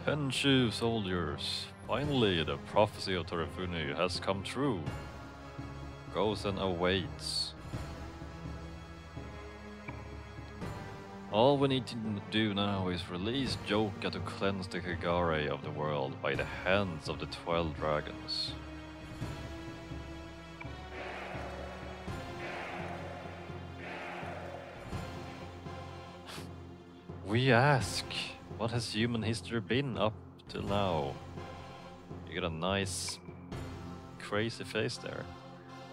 Henshu soldiers, finally the prophecy of Torifune has come true. Gozen awaits. All we need to do now is release Joka to cleanse the Kagare of the world by the hands of the 12 dragons. We ask, what has human history been up till now? You got a nice, crazy face there.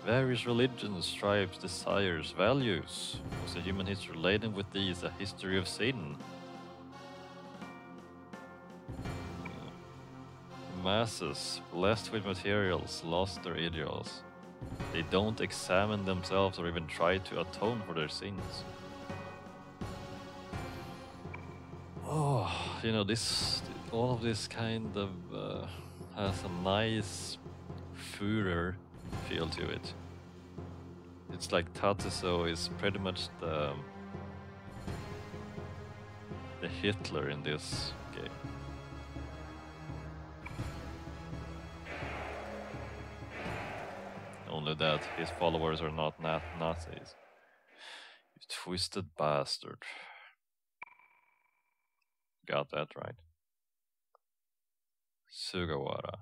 Various religions, tribes, desires, values. Was the human history laden with these a history of sin? Masses, blessed with materials, lost their ideals. They don't examine themselves or even try to atone for their sins. Oh, you know, all of this kind of has a nice Führer feel to it. It's like Tatsuso is pretty much the Hitler in this game. Only that his followers are not Nazis. You twisted bastard. Got that right. Sugawara.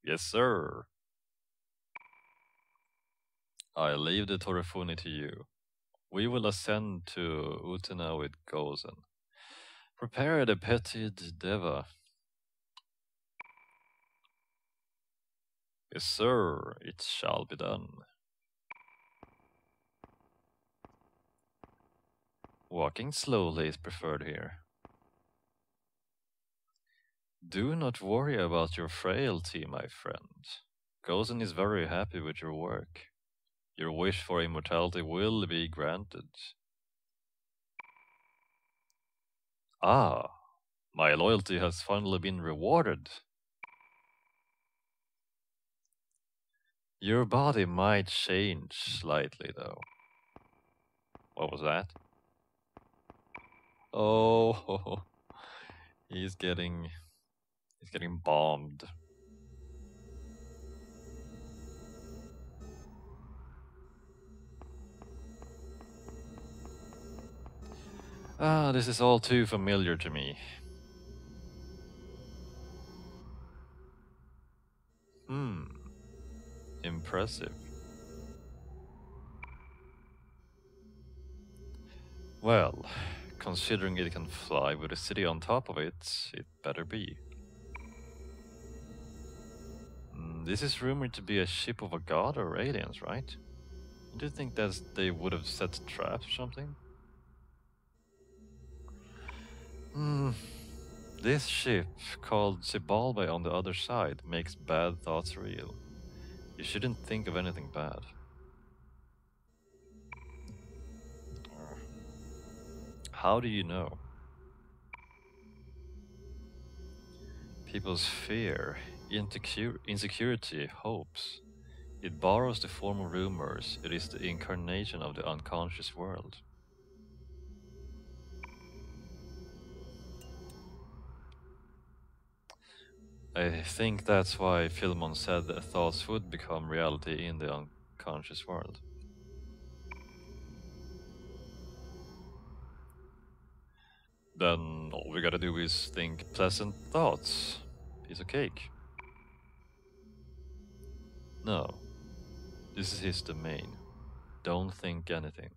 Yes, sir. I leave the Torifune to you. We will ascend to Utena with Gozen. Prepare the petted Deva. Yes, sir. It shall be done. Walking slowly is preferred here. Do not worry about your frailty, my friend. Gozen is very happy with your work. Your wish for immortality will be granted. Ah, my loyalty has finally been rewarded. Your body might change slightly, though. What was that? Oh, he's getting bombed. Ah, this is all too familiar to me. Impressive. Well, considering it can fly with a city on top of it, it better be. This is rumored to be a ship of a god or aliens, right? Do you think that they would have set traps or something? This ship, called Xibalba on the other side, makes bad thoughts real. You shouldn't think of anything bad. How do you know? People's fear, insecurity, hopes. It borrows the form of rumors. It is the incarnation of the unconscious world. I think that's why Philmon said that thoughts would become reality in the unconscious world. Then all we gotta do is think pleasant thoughts. Piece of cake. No. This is his domain. Don't think anything.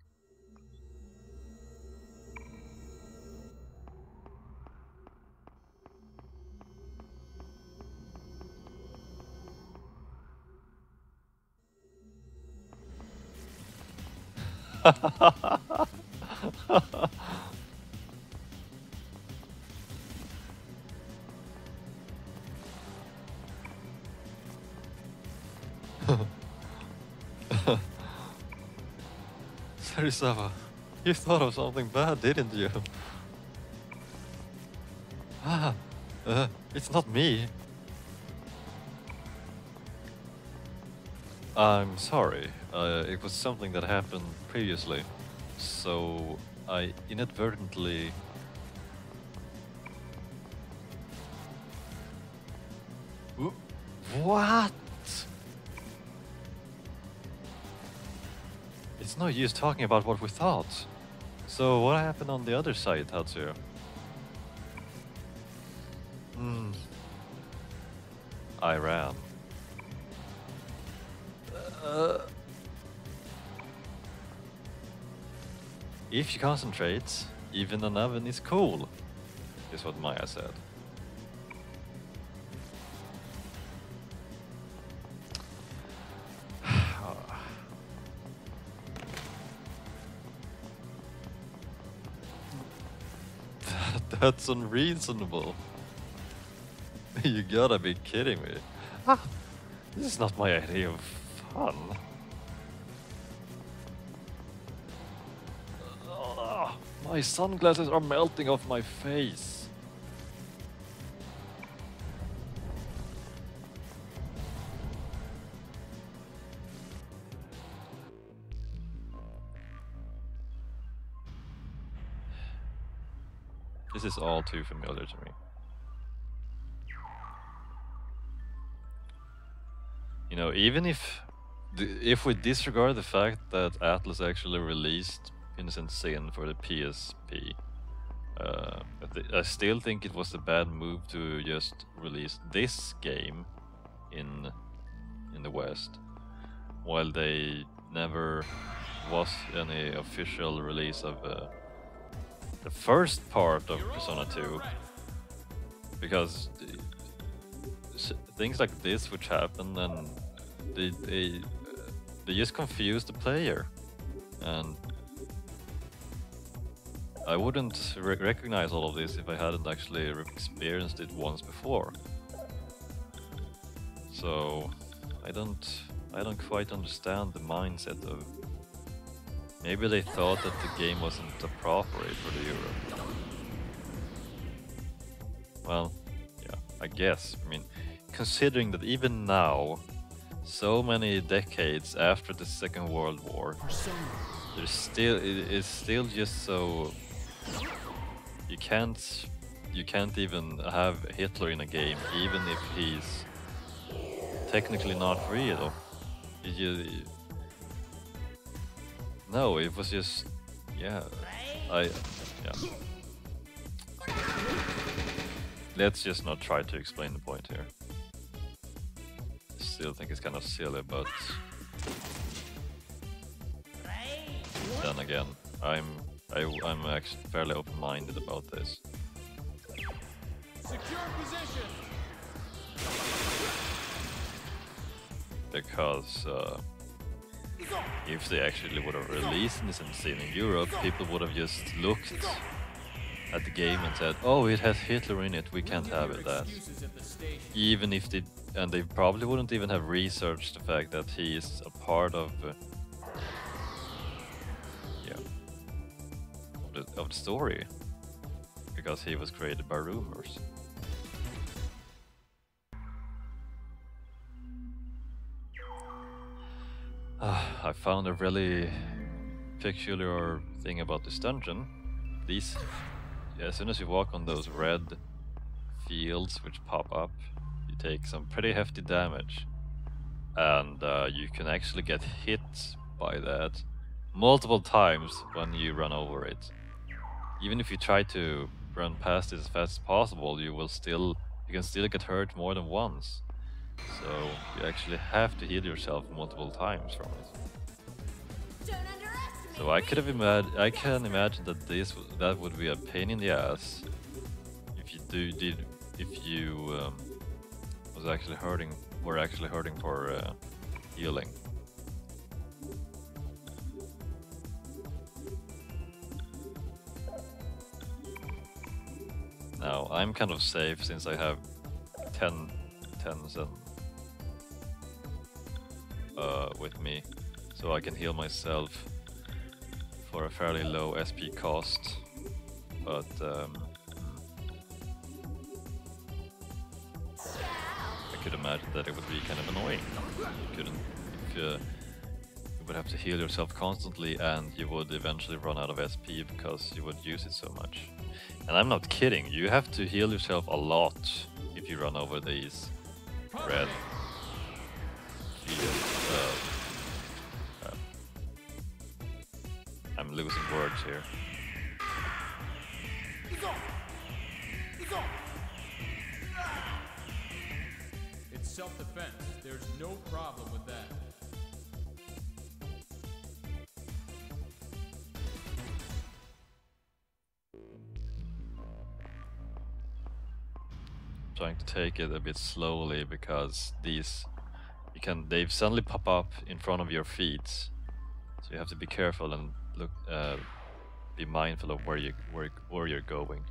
Serisawa, you thought of something bad, didn't you? It's not me. I'm sorry. It was something that happened previously. So I inadvertently What? It's no use talking about what we thought. So what happened on the other side, Tatsuya? I ran. If you concentrate, even an oven is cool, is what Maya said. That's unreasonable. You gotta be kidding me. This is not my idea of fun. My sunglasses are melting off my face. This is all too familiar to me. You know, even if we disregard the fact that Atlas actually released Innocent Sin for the PSP, I still think it was a bad move to just release this game in the West, while they never was any official release of the first part of Persona 2, because things like this which happen, and they just confuse the player, and I wouldn't recognize all of this if I hadn't actually experienced it once before. So I don't quite understand the mindset of. Maybe they thought that the game wasn't appropriate for the Europe. Well, yeah, I guess. I mean, considering that even now, so many decades after the Second World War, it's still just so. You can't even have Hitler in a game, even if he's technically not real. No, it was just, yeah, Let's just not try to explain the point here. Still think it's kind of silly, but then again, I'm actually fairly open-minded about this. Secure position. Because if they actually would have released Innocent Sin in Europe, people would have just looked at the game and said, "Oh, it has Hitler in it. We can't have it." That even if they probably wouldn't even have researched the fact that he is a part of of the story, because he was created by rumors. I found a really peculiar thing about this dungeon. As soon as you walk on those red fields which pop up, you take some pretty hefty damage, and you can actually get hit by that multiple times when you run over it. Even if you try to run past it as fast as possible, you can still get hurt more than once. So you actually have to heal yourself multiple times from it. So I can imagine that that would be a pain in the ass if you were actually hurting for healing. Now I'm kind of safe since I have 10 Zen with me, so I can heal myself for a fairly low SP cost, but I could imagine that it would be kind of annoying. You would have to heal yourself constantly, and you would eventually run out of SP because you would use it so much. And I'm not kidding, you have to heal yourself a lot if you run over these red I'm losing words here. It's self-defense. There's no problem with that. Trying to take it a bit slowly because they suddenly pop up in front of your feet, so you have to be careful and look, be mindful of where you're going.